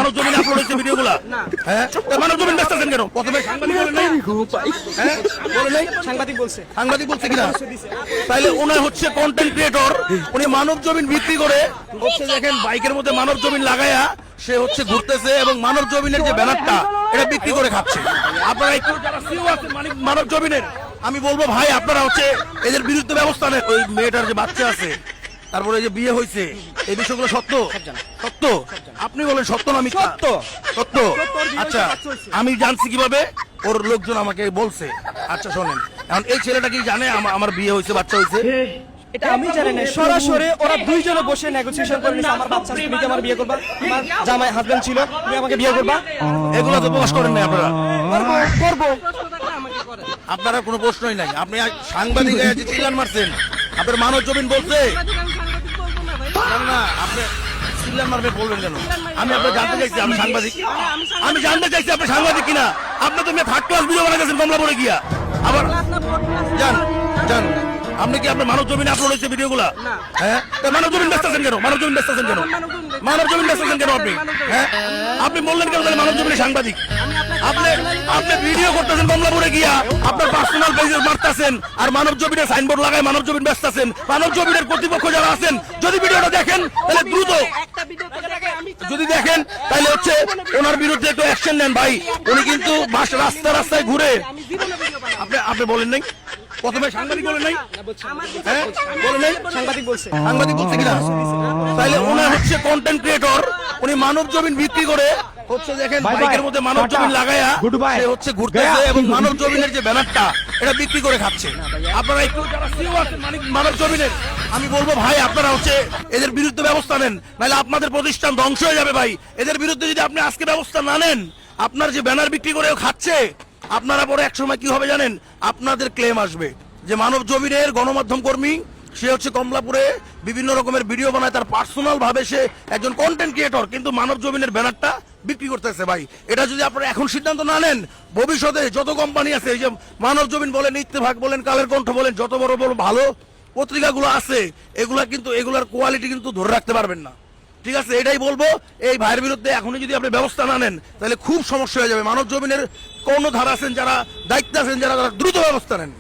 মানব জমিনে আপলোড হয়েছে ভিডিওগুলা? হ্যাঁ, মানব জমিন ব্যস্ত আছেন কেন? প্রথমে সাংবাদিক বলেন নাই? হ্যাঁ, বলেন নাই? সাংবাদিক বলছে কিনা? তাইলে উনি হচ্ছে কন্টেন্ট ক্রিয়েটর, উনি মানব জমিন বিক্রি করে হচ্ছে দেখেন বাইকের মধ্যে মানব জমিন লাগায়া সে হচ্ছে ঘুরতেছে এবং মানব জমিনের যে ব্যানারটা এটা বিক্রি করে খাচ্ছে। আপনারা একটু যারা সিও আছেন মানব জমিনের, আমি বলবো ভাই আপনারা হচ্ছে এদের বিরুদ্ধে ব্যবস্থা নেন। ওই মেয়েটার যে বাচ্চা আছে, তারপরে যে বিয়ে হয়েছে, এই বিষয়গুলো সত্য? সত্য? আপনি বলেন সত্য না মিথ্যা? সত্য। আচ্ছা, আমি জানছি কিভাবে? ওর লোকজন আমাকে বলছে। আচ্ছা শোনেন, এখন এই ছেলেটা কি জানে আমার বিয়ে হয়েছে, বাচ্চা হয়েছে? এটা আমি জানি না, সরাসরি ওরা দুইজনে বসে নেগোসিয়েশন করে নিছে। আমার বাচ্চা, তুমি কি আমার বিয়ে করবা? আমার জামাই হাজবেন্ড ছিল, তুমি আমাকে বিয়ে করবা? এগুলো তো প্রকাশ করেন না আপনারা। করবো। আপনারা কোনো প্রশ্নই নাই। আপনি সাংবাদিক যে চিল্লান মারছেন, আপনার মানব জমিন বলছে না, আপনি চিল্লান মারবে বলবেন কেন? আমি আপনার জানতে চাইছি আপনি সাংবাদিক, আমি জানতে চাইছি আপনি সাংবাদিক কিনা। আপনি তো থার্ড ক্লাস ভিডিও বানাইছেন কমলাপুরে গিয়া। আবার জান জান আপনি কি আপনার মানব জমিনে আপলোড হয়েছে ভিডিওগুলা? হ্যাঁ, মানব জমিন ব্যস্ত আছেন কেন? মানব জমিন ব্যস্ত আছেন কেন? আপনি? হ্যাঁ, আপনি বললেন কেন তাহলে মানব জমিনে সাংবাদিক? আপনি ভিডিও করতেছেন কমলাপুরে গিয়া, আপনার পার্সোনাল পেজে মারতেছেন, আর মানব জমিনে সাইনবোর্ড লাগায় মানব জমিন ব্যস্ত আছেন। মানব জমিনের কর্তৃপক্ষ যারা আছেন, যদি ভিডিওটা দেখেন তাহলে দ্রুত, যদি দেখেন তাহলে হচ্ছে ওনার বিরুদ্ধে একটু অ্যাকশন নেন ভাই। উনি কিন্তু রাস্তায় ঘুরে, আপনি বলেন নাই? প্রথমে সাংবাদিক বলেন নাই? হ্যাঁ, বলেন নাই? সাংবাদিক বলছে কিনা? তাইলে উনি হচ্ছে কন্টেন্ট ক্রিয়েটর, উনি মানব জমিন বিক্রি করে হচ্ছে দেখেন বাইকের মধ্যে মানব জমিন লাগায়া সে হচ্ছে ঘুরতেছে এবং মানব জমিনের যে ব্যানারটা এটা বিক্রি করে খাচ্ছে। আপনারা একটু যারা সিও আছেন মানব জমিনের, আমি বলবো ভাই আপনারা হচ্ছে এদের বিরুদ্ধে ব্যবস্থা নেন, নাহলে আপনাদের প্রতিষ্ঠান ধ্বংস হয়ে যাবে ভাই। এদের বিরুদ্ধে যদি আপনি আজকে ব্যবস্থা না নেন, আপনার যে ব্যানার বিক্রি করে খাচ্ছে, আপনারা পরে এক সময় কি হবে জানেন? আপনাদের ক্লেম আসবে যে মানব জমিনের গণমাধ্যম কর্মী, সে হচ্ছে কমলাপুরে বিভিন্ন রকমের ভিডিও বানায়, তার পার্সোনাল ভাবে সে একজন কন্টেন্ট ক্রিয়েটর, কিন্তু মানব জমিনের ব্যানারটা বিক্রি করতেছে ভাই। এটা যদি আপনারা এখন সিদ্ধান্ত না নেন, ভবিষ্যতে যত কোম্পানি আছে, এই যে মানব জমিন বলেন, ইত্তেফাক বলেন, কালের কণ্ঠ বলেন, যত বড় বড় ভালো পত্রিকাগুলো আছে, এগুলার কোয়ালিটি কিন্তু ধরে রাখতে পারবেন না। ঠিক আছে, এটাই বলবো। এই ভাইয়ের বিরুদ্ধে এখনই যদি আপনি ব্যবস্থা না নেন, তাহলে খুব সমস্যা হয়ে যাবে। মানব জমিনের কোন ধারা আছেন, যারা দায়িত্ব আছেন, যারা দ্রুত ব্যবস্থা নেন।